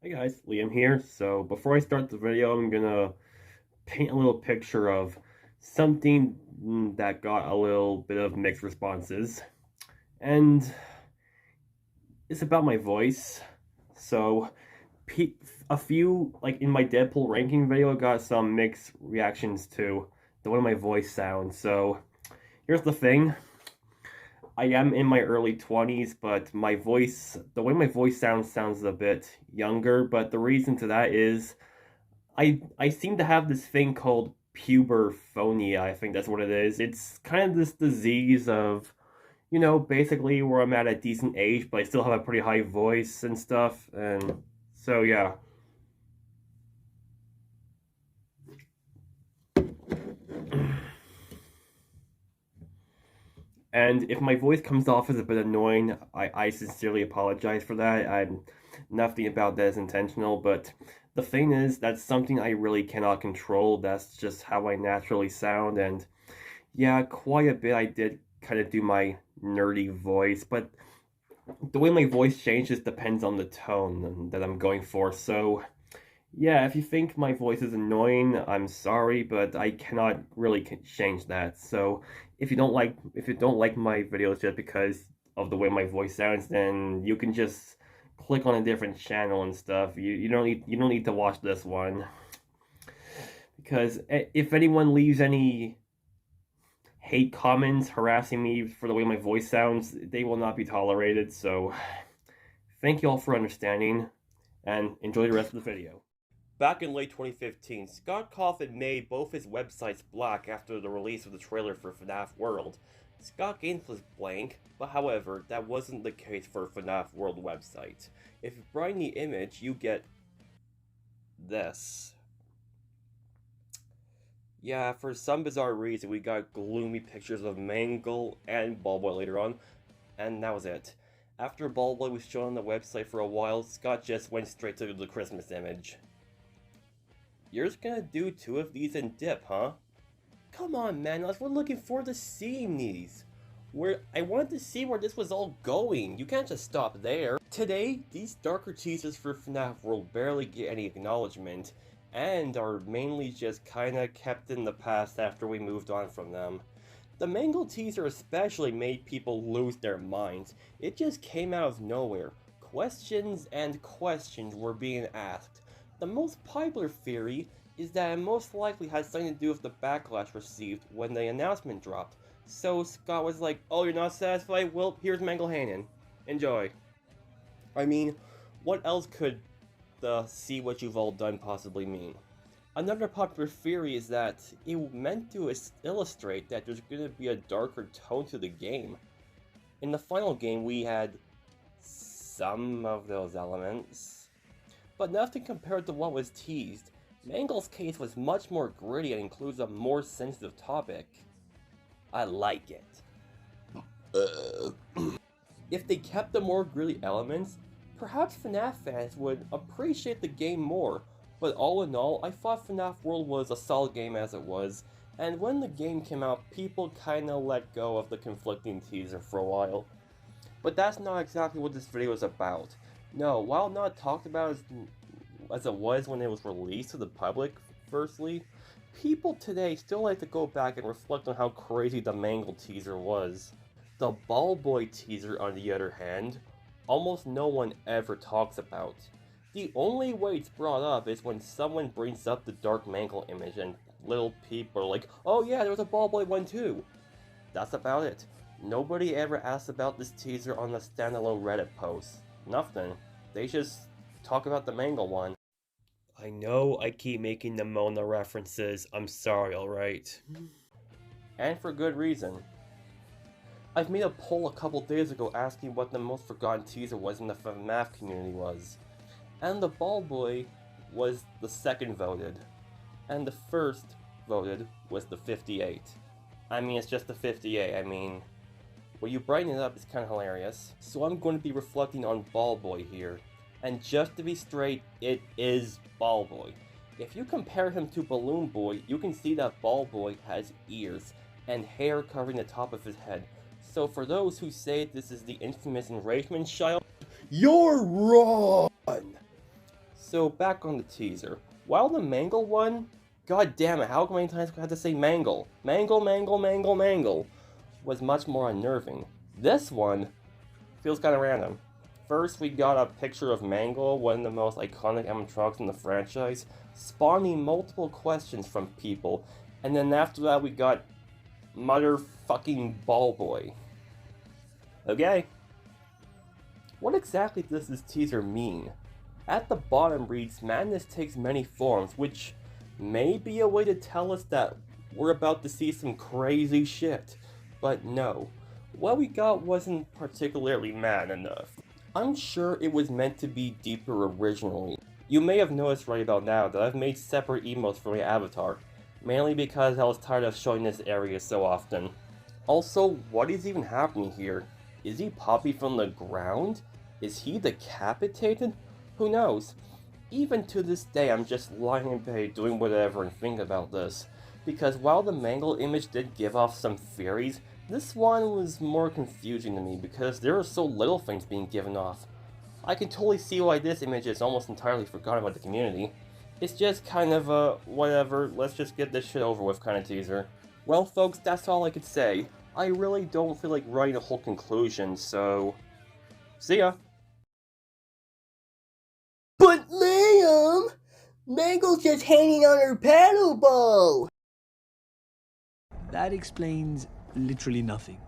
Hey guys, Liam here. So before I start the video, I'm gonna paint a little picture of something that got a little bit of mixed responses. And it's about my voice. So a few, like in my Deadpool ranking video, got some mixed reactions to the way my voice sounds. So here's the thing. I am in my early 20s, but the way my voice sounds a bit younger, but the reason to that is I seem to have this thing called puberphonia. I think that's what it is. It's kind of this disease of, basically where I'm at a decent age, but I still have a pretty high voice and stuff. And so, yeah. And if my voice comes off as a bit annoying, I sincerely apologize for that. Nothing about that is intentional, but the thing is, that's something I really cannot control. That's just how I naturally sound, and yeah, quite a bit I did kind of do my nerdy voice, but the way my voice changes depends on the tone that I'm going for. So, yeah, if you think my voice is annoying, I'm sorry, but I cannot really change that. So, if you don't like my videos just because of the way my voice sounds, then you can just click on a different channel and stuff. You don't need to watch this one because if anyone leaves any hate comments harassing me for the way my voice sounds, they will not be tolerated. So, thank you all for understanding and enjoy the rest of the video. Back in late 2015, Scott Cawthon made both his websites black after the release of the trailer for FNAF World. Scott Gaines was blank, but however, that wasn't the case for FNAF World website. If you brighten the image, you get this. Yeah, for some bizarre reason, we got gloomy pictures of Mangle and Ballboy later on, and that was it. After Ballboy was shown on the website for a while, Scott just went straight to the Christmas image. You're just gonna do 2 of these and dip, huh? Come on, man, we're looking forward to seeing these. I wanted to see where this was all going. You can't just stop there. Today, these darker teasers for FNAF World barely get any acknowledgement, and are mainly just kinda kept in the past after we moved on from them. The Mangle teaser especially made people lose their minds. It just came out of nowhere. Questions and questions were being asked. The most popular theory is that it most likely had something to do with the backlash received when the announcement dropped. So Scott was like, oh, you're not satisfied? Well, here's Mangle Hannon. Enjoy. I mean, what else could the see what you've all done possibly mean? Another popular theory is that it meant to illustrate that there's going to be a darker tone to the game. In the final game, we had some of those elements, but nothing compared to what was teased. Mangle's case was much more gritty and includes a more sensitive topic. I like it. If they kept the more gritty elements, perhaps FNAF fans would appreciate the game more, but all in all, I thought FNAF World was a solid game as it was, and when the game came out, people kinda let go of the conflicting teaser for a while. But that's not exactly what this video is about. No, while not talked about as it was when it was released to the public, firstly, people today still like to go back and reflect on how crazy the Mangle teaser was. The Ballboy teaser, on the other hand, almost no one ever talks about. The only way it's brought up is when someone brings up the Dark Mangle image and little people are like, oh yeah, there was a Ballboy one too. That's about it. Nobody ever asks about this teaser on the standalone Reddit post. Nothing. They just talk about the Mangle one. I know I keep making the Mona references, I'm sorry, alright? And for good reason. I've made a poll a couple days ago asking what the most forgotten teaser was in the FNAF community was. And the Ballboy was the second voted. And the first voted was the 58. I mean, it's just the 58, I mean, when you brighten it up, it's kinda hilarious. So I'm going to be reflecting on Ballboy here. And just to be straight, it is Ballboy. If you compare him to Balloon Boy, you can see that Ballboy has ears and hair covering the top of his head. So for those who say this is the infamous enragement child, you're wrong! So back on the teaser. While the Mangle one, god damn it, how many times do I have to say Mangle? Mangle, Mangle, Mangle, Mangle, was much more unnerving. This one feels kind of random. First, we got a picture of Mangle, one of the most iconic animatronics in the franchise, spawning multiple questions from people, and then after that we got motherfucking Ball Boy. Okay. What exactly does this teaser mean? At the bottom reads, "Madness takes many forms," which may be a way to tell us that we're about to see some crazy shit. But no, what we got wasn't particularly mad enough. I'm sure it was meant to be deeper originally. You may have noticed right about now that I've made separate emotes for my avatar, mainly because I was tired of showing this area so often. Also, what is even happening here? Is he Poppy from the ground? Is he decapitated? Who knows? Even to this day, I'm just lying in bed doing whatever and thinking about this. Because while the Mangle image did give off some theories, this one was more confusing to me because there are so little things being given off. I can totally see why this image is almost entirely forgotten by the community. It's just kind of a, whatever, let's just get this shit over with kind of teaser. Well folks, that's all I could say. I really don't feel like writing a whole conclusion, so... see ya! But Liam, Mangle's just hanging on her paddle ball! That explains literally nothing.